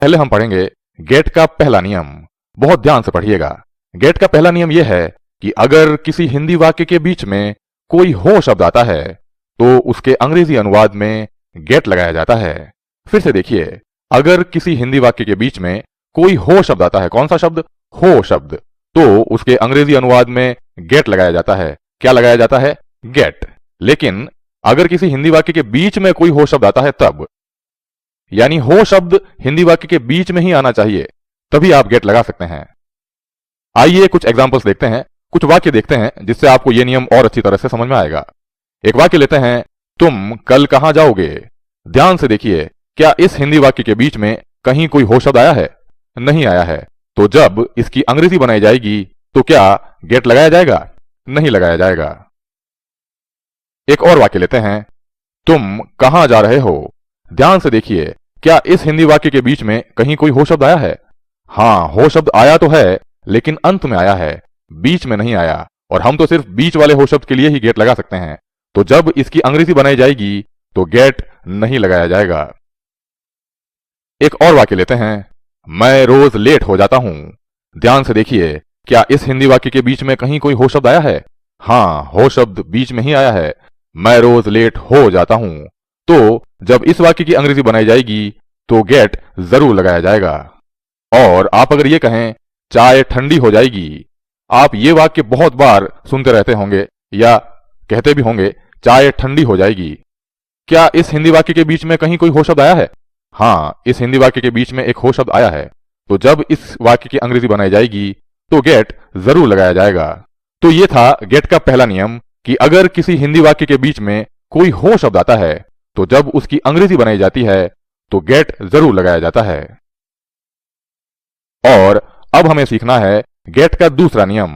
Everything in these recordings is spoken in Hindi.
पहले हम पढ़ेंगे गेट का पहला नियम। बहुत ध्यान से पढ़िएगा। गेट का पहला नियम यह है कि अगर किसी हिंदी वाक्य के बीच में कोई हो शब्द आता है तो उसके अंग्रेजी अनुवाद में गेट लगाया जाता है। फिर से देखिए, अगर किसी हिंदी वाक्य के बीच में कोई हो शब्द आता है, कौन सा शब्द? हो शब्द, तो उसके अंग्रेजी अनुवाद में गेट लगाया जाता है। क्या लगाया जाता है? गेट। लेकिन अगर किसी हिंदी वाक्य के बीच में कोई हो शब्द आता है तब, यानी हो शब्द हिंदी वाक्य के बीच में ही आना चाहिए, तभी आप गेट लगा सकते हैं। आइए कुछ एग्जांपल्स देखते हैं, कुछ वाक्य देखते हैं जिससे आपको यह नियम और अच्छी तरह से समझ में आएगा। एक वाक्य लेते हैं, तुम कल कहां जाओगे। ध्यान से देखिए, क्या इस हिंदी वाक्य के बीच में कहीं कोई हो शब्द आया है? नहीं आया है। तो जब इसकी अंग्रेजी बनाई जाएगी तो क्या गेट लगाया जाएगा? नहीं लगाया जाएगा। एक और वाक्य लेते हैं, तुम कहां जा रहे हो। ध्यान से देखिए, क्या इस हिंदी वाक्य के बीच में कहीं कोई हो शब्द आया है? हां, हो शब्द आया तो है, लेकिन अंत में आया है, बीच में नहीं आया, और हम तो सिर्फ बीच वाले हो शब्द के लिए ही गेट लगा सकते हैं। तो जब इसकी अंग्रेजी बनाई जाएगी तो गेट नहीं लगाया जाएगा। एक और वाक्य लेते हैं, मैं रोज लेट हो जाता हूं। ध्यान से देखिए, क्या इस हिंदी वाक्य के बीच में कहीं कोई हो शब्द आया है? हां, हो शब्द बीच में ही आया है, मैं रोज लेट हो जाता हूं। तो जब इस वाक्य की अंग्रेजी बनाई जाएगी तो गेट जरूर लगाया जाएगा। और आप अगर ये कहें, चाय ठंडी हो जाएगी, आप ये वाक्य बहुत बार सुनते रहते होंगे या कहते भी होंगे, चाय ठंडी हो जाएगी। क्या इस हिंदी वाक्य के बीच में कहीं कोई हो शब्द आया है? हां, इस हिंदी वाक्य के बीच में एक हो शब्द आया है। तो जब इस वाक्य की अंग्रेजी बनाई जाएगी तो गेट जरूर लगाया जाएगा। तो ये था गेट का पहला नियम कि अगर किसी हिंदी वाक्य के बीच में कोई हो शब्द आता है तो जब उसकी अंग्रेजी बनाई जाती है तो गेट जरूर लगाया जाता है। और अब हमें सीखना है गेट का दूसरा नियम।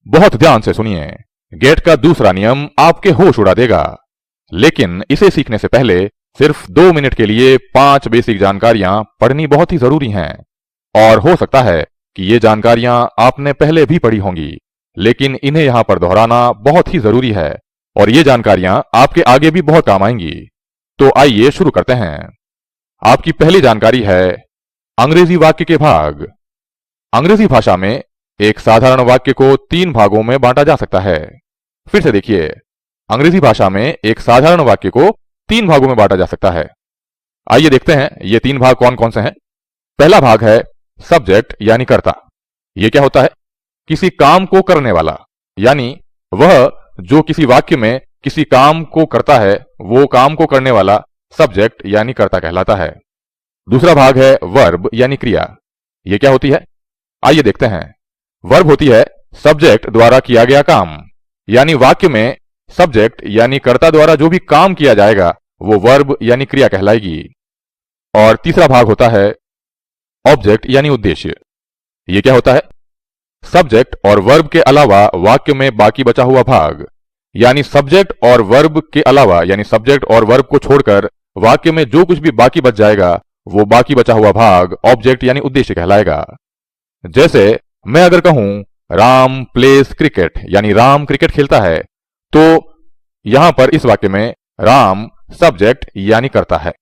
बहुत ध्यान से सुनिए। गेट का दूसरा नियम आपके होश उड़ा देगा, लेकिन इसे सीखने से पहले सिर्फ 2 मिनट के लिए 5 बेसिक जानकारियां पढ़नी बहुत ही जरूरी हैं। और हो सकता है कि ये जानकारियां आपने पहले भी पढ़ी होंगी, लेकिन इन्हें यहां पर दोहराना बहुत ही जरूरी है, और ये जानकारियां आपके आगे भी बहुत काम आएंगी। तो आइए शुरू करते हैं। आपकी पहली जानकारी है अंग्रेजी वाक्य के भाग। अंग्रेजी भाषा में एक साधारण वाक्य को 3 भागों में बांटा जा सकता है। फिर से देखिए, अंग्रेजी भाषा में एक साधारण वाक्य को 3 भागों में बांटा जा सकता है। आइए देखते हैं ये 3 भाग कौन कौन से हैं। पहला भाग है सब्जेक्ट यानी कर्ता। यह क्या होता है? किसी काम को करने वाला, यानी वह जो किसी वाक्य में किसी काम को करता है, वो काम को करने वाला सब्जेक्ट यानी कर्ता कहलाता है। दूसरा भाग है वर्ब यानी क्रिया। यह क्या होती है? आइए देखते हैं। वर्ब होती है सब्जेक्ट द्वारा किया गया काम, यानी वाक्य में सब्जेक्ट यानी कर्ता द्वारा जो भी काम किया जाएगा वो वर्ब यानी क्रिया कहलाएगी। और तीसरा भाग होता है ऑब्जेक्ट यानी उद्देश्य। यह क्या होता है? सब्जेक्ट और वर्ब के अलावा वाक्य में बाकी बचा हुआ भाग, यानी सब्जेक्ट और वर्ब के अलावा, यानी सब्जेक्ट और वर्ब को छोड़कर वाक्य में जो कुछ भी बाकी बच जाएगा वो बाकी बचा हुआ भाग ऑब्जेक्ट यानी उद्देश्य कहलाएगा। जैसे मैं अगर कहूं राम प्लेस क्रिकेट, यानी राम क्रिकेट खेलता है, तो यहां पर इस वाक्य में राम सब्जेक्ट यानी कर्ता है,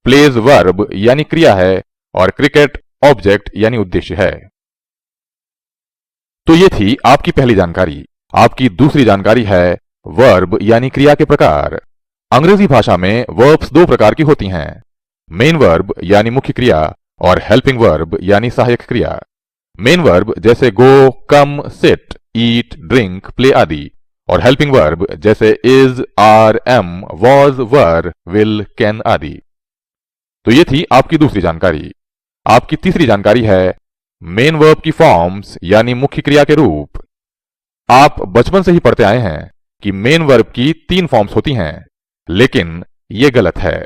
प्लेस वर्ब यानी क्रिया है, और क्रिकेट ऑब्जेक्ट यानी उद्देश्य है। तो ये थी आपकी पहली जानकारी। आपकी दूसरी जानकारी है वर्ब यानी क्रिया के प्रकार। अंग्रेजी भाषा में वर्ब्स 2 प्रकार की होती हैं, मेन वर्ब यानी मुख्य क्रिया और हेल्पिंग वर्ब यानी सहायक क्रिया। मेन वर्ब जैसे go, come, sit, eat, drink, play आदि, और हेल्पिंग वर्ब जैसे is, are, am, was, were, will, can आदि। तो ये थी आपकी दूसरी जानकारी। आपकी तीसरी जानकारी है मेन वर्ब की फॉर्म्स यानी मुख्य क्रिया के रूप। आप बचपन से ही पढ़ते आए हैं कि मेन वर्ब की 3 फॉर्म्स होती हैं, लेकिन यह गलत है।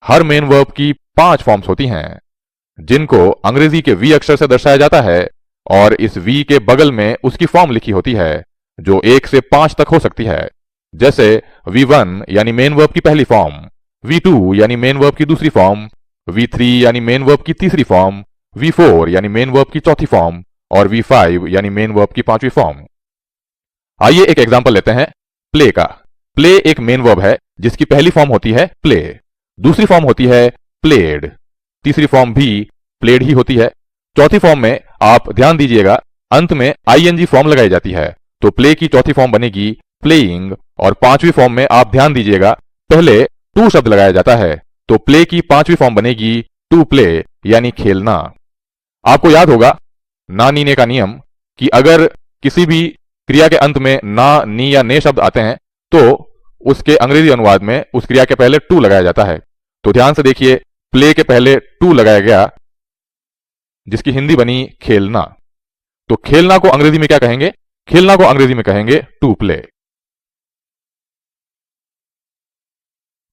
हर मेन वर्ब की 5 फॉर्म्स होती हैं, जिनको अंग्रेजी के वी अक्षर से दर्शाया जाता है, और इस वी के बगल में उसकी फॉर्म लिखी होती है जो 1 से 5 तक हो सकती है। जैसे V1 यानी मेन वर्ब की पहली फॉर्म, V2 यानी मेन वर्ब की दूसरी फॉर्म, V3 यानी मेन वर्ब की तीसरी फॉर्म, V4 यानी मेन वर्ब की चौथी फॉर्म, और V5 यानी मेन वर्ब की 5वीं फॉर्म। आइए एक एग्जांपल लेते हैं प्ले का। प्ले एक मेन वर्ब है जिसकी पहली फॉर्म होती है प्ले, दूसरी फॉर्म होती है प्लेड। तीसरी फॉर्म भी प्लेड ही होती है। चौथी फॉर्म में आप ध्यान दीजिएगा, अंत में आईएनजी फॉर्म लगाई जाती है, तो प्ले की चौथी फॉर्म बनेगी प्लेइंग। और पांचवी फॉर्म में आप ध्यान दीजिएगा, पहले टू शब्द लगाया जाता है, तो प्ले की पांचवी फॉर्म बनेगी टू प्ले, यानी खेलना। आपको याद होगा ना नीने का नियम कि अगर किसी भी क्रिया के अंत में ना, नी या ने शब्द आते हैं तो उसके अंग्रेजी अनुवाद में उस क्रिया के पहले टू लगाया जाता है। तो ध्यान से देखिए, प्ले के पहले टू लगाया गया, जिसकी हिंदी बनी खेलना। तो खेलना को अंग्रेजी में क्या कहेंगे? खेलना को अंग्रेजी में कहेंगे टू प्ले।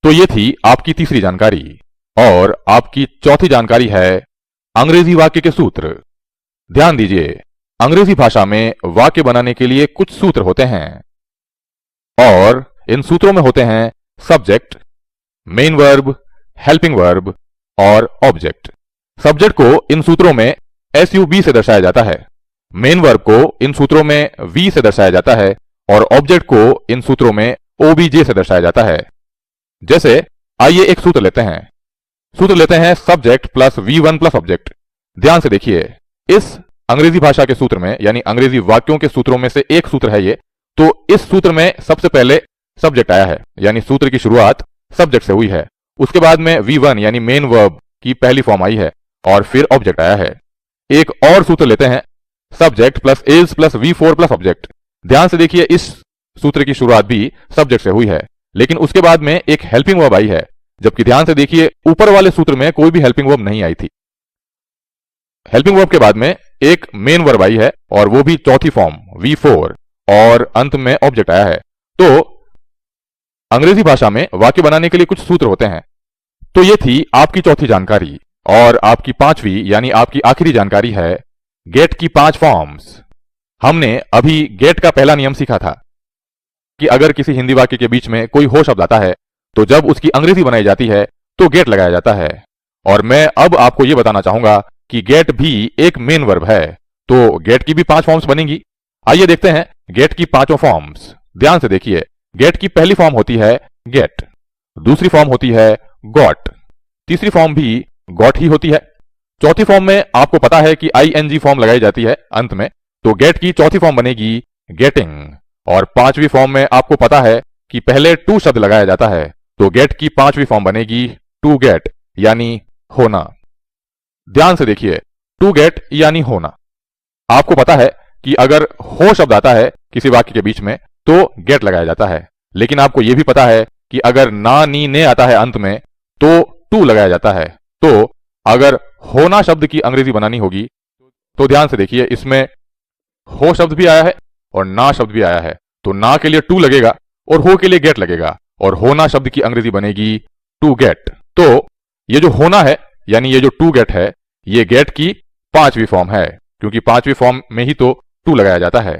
तो ये थी आपकी तीसरी जानकारी। और आपकी चौथी जानकारी है अंग्रेजी वाक्य के सूत्र। ध्यान दीजिए, अंग्रेजी भाषा में वाक्य बनाने के लिए कुछ सूत्र होते हैं और इन सूत्रों में होते हैं subject, main verb, helping verb और ऑब्जेक्ट। सब्जेक्ट को इन सूत्रों में SUB से दर्शाया जाता है, मेन वर्ब को इन सूत्रों में V से दर्शाया जाता है और ऑब्जेक्ट को इन सूत्रों में OBJ से दर्शाया जाता है। जैसे आइए एक सूत्र लेते हैं। सूत्र लेते हैं subject plus V1 plus object. ध्यान से देखिए, इस अंग्रेजी भाषा के सूत्र में यानी अंग्रेजी वाक्यों के सूत्रों में से एक सूत्र है ये। तो इस सूत्र में सबसे पहले सब्जेक्ट आया है, यानी सूत्र की शुरुआत सब्जेक्ट से हुई है। उसके बाद में V1 यानी मेन वर्ब की पहली फॉर्म आई है और फिर ऑब्जेक्ट आया है। एक और सूत्र लेते हैं, subject plus is plus V4 plus object. ध्यान से देखिए, इस सूत्र की शुरुआत भी सब्जेक्ट से हुई है, लेकिन उसके बाद में एक हेल्पिंग वर्ब आई है, जबकि ध्यान से देखिए ऊपर वाले सूत्र में कोई भी हेल्पिंग वर्ब नहीं आई थी। हेल्पिंग वर्ब के बाद में एक मेन वर्ब आई है और वो भी चौथी फॉर्म V4 और अंत में ऑब्जेक्ट आया है। तो अंग्रेजी भाषा में वाक्य बनाने के लिए कुछ सूत्र होते हैं। तो ये थी आपकी चौथी जानकारी। और आपकी पांचवी यानी आपकी आखिरी जानकारी है गेट की 5 फॉर्म्स। हमने अभी गेट का पहला नियम सीखा था कि अगर किसी हिंदी वाक्य के बीच में कोई हो शब्द आता है तो जब उसकी अंग्रेजी बनाई जाती है तो गेट लगाया जाता है। और मैं अब आपको यह बताना चाहूंगा कि गेट भी एक मेन वर्ब है, तो गेट की भी 5 फॉर्म्स बनेंगी। आइए देखते हैं गेट की 5 फॉर्म्स। ध्यान से देखिए, गेट की पहली फॉर्म होती है गेट, दूसरी फॉर्म होती है गॉट, तीसरी फॉर्म भी गॉट ही होती है, चौथी फॉर्म में आपको पता है कि ING फॉर्म लगाई जाती है अंत में, तो गेट की चौथी फॉर्म बनेगी गेटिंग। और पांचवी फॉर्म में आपको पता है कि पहले टू शब्द लगाया जाता है, तो गेट की पांचवी फॉर्म बनेगी टू गेट यानी होना। ध्यान से देखिए, टू गेट यानी होना। आपको पता है कि अगर हो शब्द आता है किसी वाक्य के बीच में तो गेट लगाया जाता है, लेकिन आपको यह भी पता है कि अगर ना, नी, ने आता है अंत में तो टू लगाया जाता है। तो अगर होना शब्द की अंग्रेजी बनानी होगी तो ध्यान से देखिए, इसमें हो शब्द भी आया है और ना शब्द भी आया है, तो ना के लिए टू लगेगा और हो के लिए गेट लगेगा और होना शब्द की अंग्रेजी बनेगी टू गेट। तो ये जो होना है यानी ये जो टू गेट है, ये गेट की पांचवी फॉर्म है, क्योंकि पांचवी फॉर्म में ही तो टू लगाया जाता है।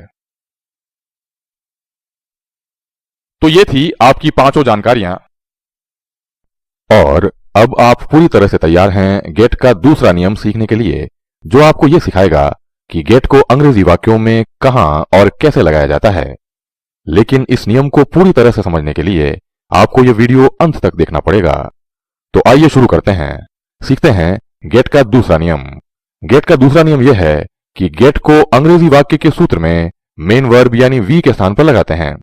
तो ये थी आपकी 5 जानकारियां। और अब आप पूरी तरह से तैयार हैं गेट का दूसरा नियम सीखने के लिए, जो आपको यह सिखाएगा कि गेट को अंग्रेजी वाक्यों में कहां और कैसे लगाया जाता है। लेकिन इस नियम को पूरी तरह से समझने के लिए आपको यह वीडियो अंत तक देखना पड़ेगा। तो आइए शुरू करते हैं, सीखते हैं गेट का दूसरा नियम। गेट का दूसरा नियम यह है कि गेट को अंग्रेजी वाक्य के सूत्र में मेन वर्ब यानी V के स्थान पर लगाते हैं।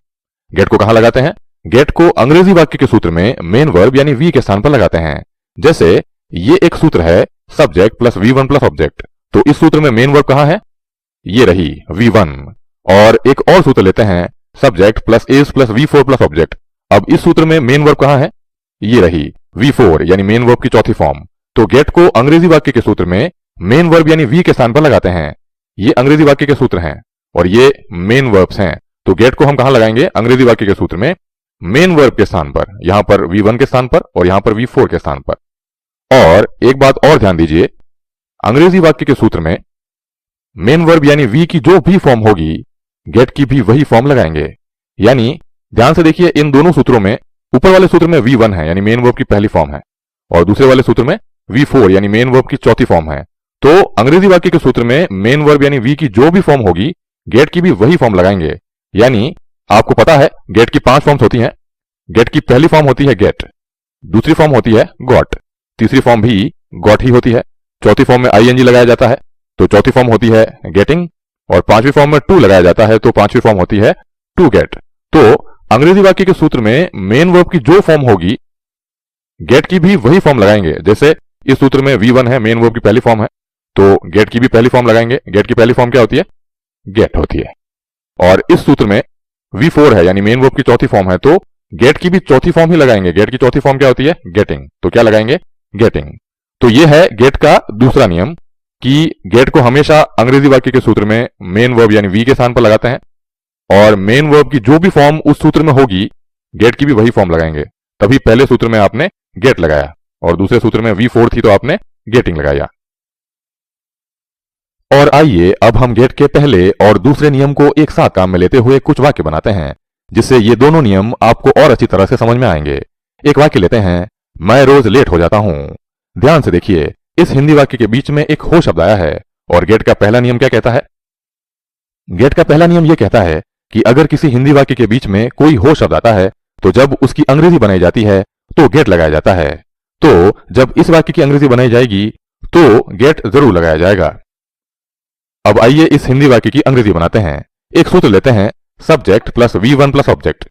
गेट को कहां लगाते हैं? गेट को अंग्रेजी वाक्य के सूत्र में मेन वर्ब यानी V के स्थान पर लगाते हैं। जैसे ये एक सूत्र है subject plus V1 plus object, तो इस सूत्र में मेन वर्ब कहां है? ये रही V1। और एक और सूत्र लेते हैं subject plus is plus V4 plus object. अब इस सूत्र में मेन वर्ब कहां है? ये रही V4 यानी मेन वर्ब की चौथी फॉर्म। तो गेट को अंग्रेजी वाक्य के सूत्र में मेन वर्ब यानी V के स्थान पर लगाते हैं। ये अंग्रेजी वाक्य के सूत्र हैं और ये मेन वर्ब्स हैं, तो गेट को हम कहां लगाएंगे? अंग्रेजी वाक्य के सूत्र में मेन वर्ब के स्थान पर, यहां पर V1 के स्थान पर और यहां पर V4 के स्थान पर। और एक बात और ध्यान दीजिए, अंग्रेजी वाक्य के सूत्र में मेन वर्ब यानी V की जो भी फॉर्म होगी गेट की भी वही फॉर्म लगाएंगे। यानी ध्यान से देखिए, इन दोनों सूत्रों में ऊपर वाले सूत्र में V1 है यानी मेन वर्ब की पहली फॉर्म है और दूसरे वाले सूत्र में V4 यानी मेन वर्ब की चौथी फॉर्म है। तो अंग्रेजी वाक्य के सूत्र में मेन वर्ब यानी V की जो भी फॉर्म होगी गेट की भी वही फॉर्म लगाएंगे। यानी आपको पता है गेट की 5 फॉर्म्स होती हैं। गेट की पहली फॉर्म होती है गेट, दूसरी फॉर्म होती है गॉट, तीसरी फॉर्म भी गॉट ही होती है। चौथी फॉर्म में आईएनजी लगाया जाता है तो चौथी फॉर्म होती है गेटिंग, और पांचवी फॉर्म में टू लगाया जाता है तो पांचवी फॉर्म होती है टू गेट। तो अंग्रेजी वाक्य के सूत्र में मेन वर्ब की जो फॉर्म होगी गेट की भी वही फॉर्म लगाएंगे। जैसे इस सूत्र में V1 है, मेन वर्ब की पहली फॉर्म है, तो गेट की भी पहली फॉर्म लगाएंगे। गेट की पहली फॉर्म क्या होती है? गेट होती है। और इस सूत्र में V4 है, यानी मेन वर्ब की चौथी फॉर्म है, तो गेट की भी चौथी फॉर्म ही लगाएंगे। गेट की चौथी फॉर्म क्या होती है? गेटिंग। तो क्या लगाएंगे? गेटिंग। तो यह है गेट का दूसरा नियम कि गेट को हमेशा अंग्रेजी वाक्य के सूत्र में मेन वर्ब यानी वी के स्थान पर लगाते हैं, और मेन वर्ब की जो भी फॉर्म उस सूत्र में होगी गेट की भी वही फॉर्म लगाएंगे। तभी पहले सूत्र में आपने गेट लगाया और दूसरे सूत्र में V4 थी तो आपने गेटिंग लगाया। और आइए अब हम गेट के पहले और दूसरे नियम को एक साथ काम में लेते हुए कुछ वाक्य बनाते हैं, जिससे ये दोनों नियम आपको और अच्छी तरह से समझ में आएंगे। एक वाक्य लेते हैं, मैं रोज लेट हो जाता हूं। ध्यान से देखिए, इस हिंदी वाक्य के बीच में एक हो शब्द आया है और गेट का पहला नियम क्या कहता है? गेट का पहला नियम यह कहता है कि अगर किसी हिंदी वाक्य के बीच में कोई हो शब्द आता है तो जब उसकी अंग्रेजी बनाई जाती है तो गेट लगाया जाता है। तो जब इस वाक्य की अंग्रेजी बनाई जाएगी तो गेट जरूर लगाया जाएगा। अब आइए इस हिंदी वाक्य की अंग्रेजी बनाते हैं। एक सूत्र लेते हैं, subject plus V1 plus object,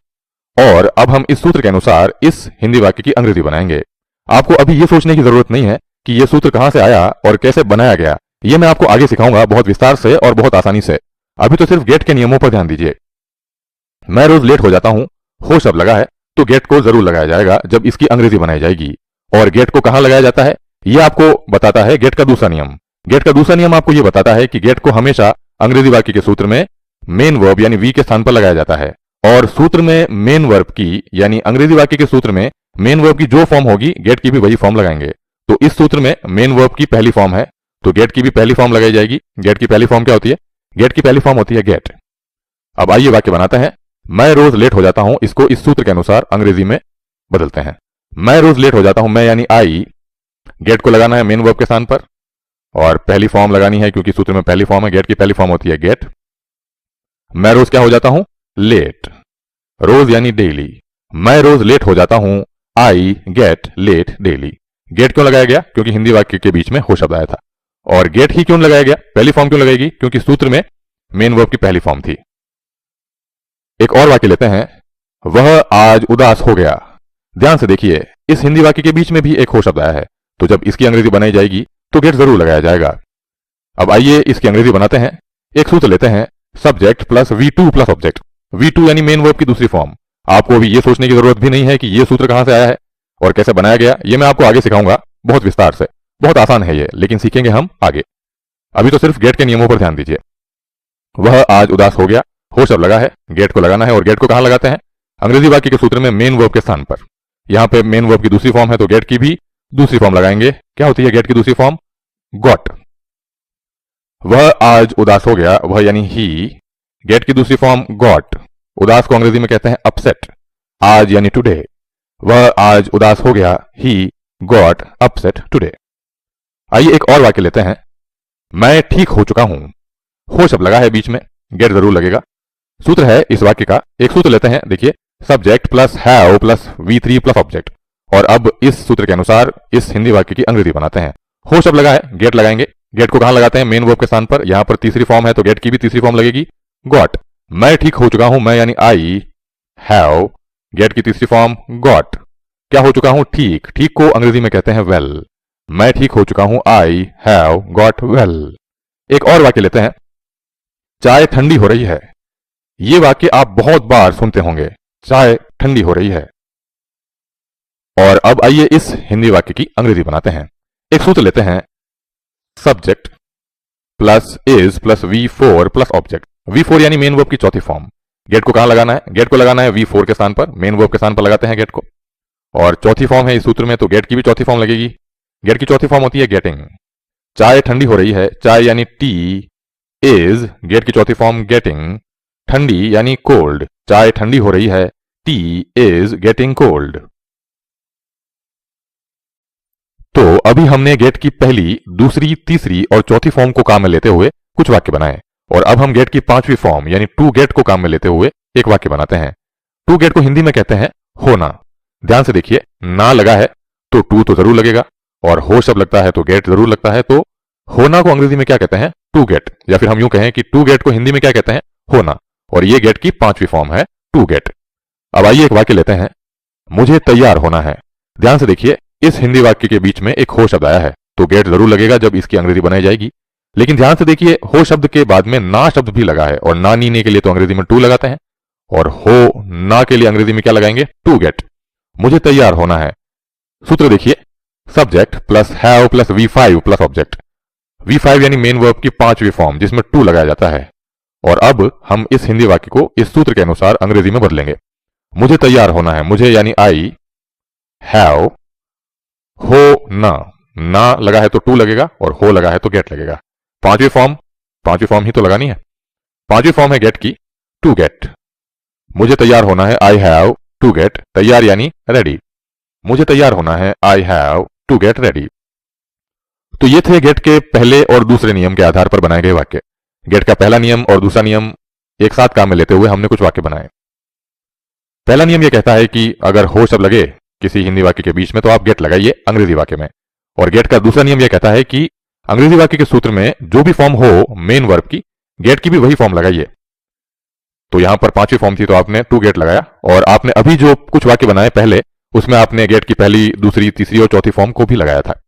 और अब हम इस सूत्र के अनुसार इस हिंदी वाक्य की अंग्रेजी बनाएंगे। आपको अभी यह सोचने की जरूरत नहीं है कि यह सूत्र कहां से आया और कैसे बनाया गया। यह मैं आपको आगे सिखाऊंगा बहुत विस्तार से और बहुत आसानी से। अभी तो सिर्फ गेट के नियमों पर ध्यान दीजिए। मैं रोज लेट हो जाता हूं, हो शब्द लगा है तो गेट को जरूर लगाया जाएगा जब इसकी अंग्रेजी बनाई जाएगी। और गेट को कहां लगाया जाता है यह आपको बताता है गेट का दूसरा नियम। गेट का दूसरा नियम आपको यह बताता है कि गेट को हमेशा अंग्रेजी वाक्य के सूत्र में मेन वर्ब यानी वी के स्थान पर लगाया जाता है, और सूत्र में मेन वर्ब की यानी अंग्रेजी वाक्य के सूत्र में मेन वर्ब की जो फॉर्म होगी गेट की भी वही फॉर्म लगाएंगे। तो इस सूत्र में मेन वर्ब की पहली फॉर्म है तो गेट की भी पहली फॉर्म लगाई जाएगी। गेट की पहली फॉर्म क्या होती है? गेट की पहली फॉर्म होती है गेट। अब आइए वाक्य बनाते हैं, मैं रोज लेट हो जाता हूं। इसको इस सूत्र के अनुसार अंग्रेजी में बदलते हैं। मैं रोज लेट हो जाता हूं, मैं यानी आई, गेट को लगाना है मेन वर्ब के स्थान पर और पहली फॉर्म लगानी है क्योंकि सूत्र में पहली फॉर्म है। गेट की पहली फॉर्म होती है गेट। मैं रोज क्या हो जाता हूं? लेट। रोज यानी डेली। मैं रोज लेट हो जाता हूं, I get late daily. Get क्यों लगाया गया? क्योंकि हिंदी वाक्य के बीच में हो शब्द आया था। और गेट ही क्यों लगाया गया? पहली फॉर्म क्यों लगाएगी? क्योंकि सूत्र में मेन वर्ब की पहली फॉर्म थी। एक और वाक्य लेते हैं, वह आज उदास हो गया। ध्यान से देखिए, इस हिंदी वाक्य के बीच में भी एक हो शब्द आया है तो जब इसकी अंग्रेजी बनाई जाएगी तो गेट जरूर लगाया जाएगा। अब आइए इसकी अंग्रेजी बनाते हैं। एक सूत्र लेते हैं, subject plus V2 plus object. V2 यानी मेन वर्ब की दूसरी फॉर्म। आपको अभी यह सोचने की जरूरत भी नहीं है कि यह सूत्र कहां से आया है और कैसे बनाया गया। यह मैं आपको आगे सिखाऊंगा बहुत विस्तार से। बहुत आसान है ये, लेकिन सीखेंगे हम आगे। अभी तो सिर्फ गेट के नियमों पर ध्यान दीजिए। वह आज उदास हो गया, हो शब्द लगा है, गेट को लगाना है, और गेट को कहां लगाते हैं? अंग्रेजी वाक्य के सूत्र में मेन वर्ब के स्थान पर। यहां पे मेन वर्ब की दूसरी फॉर्म है तो गेट की भी दूसरी फॉर्म लगाएंगे। क्या होती है गेट की दूसरी फॉर्म? गॉट। वह आज उदास हो गया, वह यानी ही, गेट की दूसरी फॉर्म गॉट। उदास को अंग्रेजी में कहते हैं अपसेट। आज यानी टुडे। वह आज उदास हो गया, ही गॉट अपसेट टुडे। आइए एक और वाक्य लेते हैं, मैं ठीक हो चुका हूं। हो शब्द लगा है बीच में, गेट जरूर लगेगा। सूत्र है इस वाक्य का। एक सूत्र लेते हैं, देखिए, subject plus have plus V3 plus object, और अब इस सूत्र के अनुसार इस हिंदी वाक्य की अंग्रेजी बनाते हैं। हो शब्द लगा है, गेट लगाएंगे। गेट को कहां लगाते हैं? मेन वर्ब के स्थान पर। यहां पर तीसरी फॉर्म है तो गेट की भी तीसरी फॉर्म लगेगी, गॉट। मैं ठीक हो चुका हूं, मैं यानी आई हैव, गेट की तीसरी फॉर्म गॉट। क्या हो चुका हूं? ठीक। ठीक को अंग्रेजी में कहते हैं वेल। मैं ठीक हो चुका हूं, आई हैव गॉट वेल। एक और वाक्य लेते हैं, चाय ठंडी हो रही है। यह वाक्य आप बहुत बार सुनते होंगे, चाय ठंडी हो रही है। और अब आइए इस हिंदी वाक्य की अंग्रेजी बनाते हैं। एक सूत्र लेते हैं, subject plus is plus V4 plus object. V4 यानी मेन वर्ब की चौथी फॉर्म। गेट को कहां लगाना है? गेट को लगाना है V4 के स्थान पर। मेन वर्ब के स्थान पर लगाते हैं गेट को, और चौथी फॉर्म है इस सूत्र में तो गेट की भी चौथी फॉर्म लगेगी। गेट की चौथी फॉर्म होती है गेटिंग। चाय ठंडी हो रही है, चाय यानी टी, इज, गेट की चौथी फॉर्म गेटिंग, ठंडी यानी कोल्ड। चाय ठंडी हो रही है, टी इज गेटिंग कोल्ड। तो अभी हमने गेट की पहली, दूसरी, तीसरी और चौथी फॉर्म को काम में लेते हुए कुछ वाक्य बनाए, और अब हम गेट की पांचवी फॉर्म यानी टू गेट को काम में लेते हुए एक वाक्य बनाते हैं। टू गेट को हिंदी में कहते हैं होना। ध्यान से देखिए, ना लगा है तो टू तो जरूर लगेगा, और हो शब्द लगता है तो गेट जरूर लगता है, तो होना को अंग्रेजी में क्या कहते हैं? To get. या फिर हम यूं कहें कि टू गेट को हिंदी में क्या कहते हैं? होना। और ये गेट की 5वीं फॉर्म है, टू गेट। अब आइए एक वाक्य लेते हैं। मुझे तैयार होना है। ध्यान से देखिए, इस हिंदी वाक्य के बीच में एक हो शब्द आया है, तो गेट जरूर लगेगा जब इसकी अंग्रेजी बनाई जाएगी। लेकिन ध्यान से देखिए, हो शब्द के बाद में ना शब्द भी लगा है, और ना नीने के लिए तो अंग्रेजी में टू लगाते हैं, और हो ना के लिए अंग्रेजी में क्या लगाएंगे? To get. मुझे तैयार होना है। सूत्र देखिए, subject plus have plus V5 plus object. V5 यानी मेन वर्ब की 5वीं फॉर्म, जिसमें टू लगाया जाता है। और अब हम इस हिंदी वाक्य को इस सूत्र के अनुसार अंग्रेजी में बदलेंगे। मुझे तैयार होना है, मुझे यानी आई, हैव, हो ना लगा है तो टू लगेगा, और हो लगा है तो गेट लगेगा। 5वीं फॉर्म ही तो लगानी है। 5वीं फॉर्म है गेट की, टू गेट। मुझे तैयार होना है, आई हैव टू गेट, तैयार यानी रेडी। मुझे तैयार होना है, I have to get ready. तो ये थे गेट के पहले और दूसरे नियम के आधार पर बनाए गए वाक्य। गेट का पहला नियम और दूसरा नियम एक साथ काम में लेते हुए हमने कुछ वाक्य बनाए। पहला नियम यह कहता है कि अगर हो शब्द लगे किसी हिंदी वाक्य के बीच में तो आप गेट लगाइए अंग्रेजी वाक्य में। और गेट का दूसरा नियम यह कहता है कि अंग्रेजी वाक्य के सूत्र में जो भी फॉर्म हो मेन वर्ब की, गेट की भी वही फॉर्म लगाइए। तो यहां पर 5वीं फॉर्म थी तो आपने टू गेट लगाया, और आपने अभी जो कुछ वाक्य बनाए पहले, उसमें आपने गेट की पहली, दूसरी, तीसरी और चौथी फॉर्म को भी लगाया था।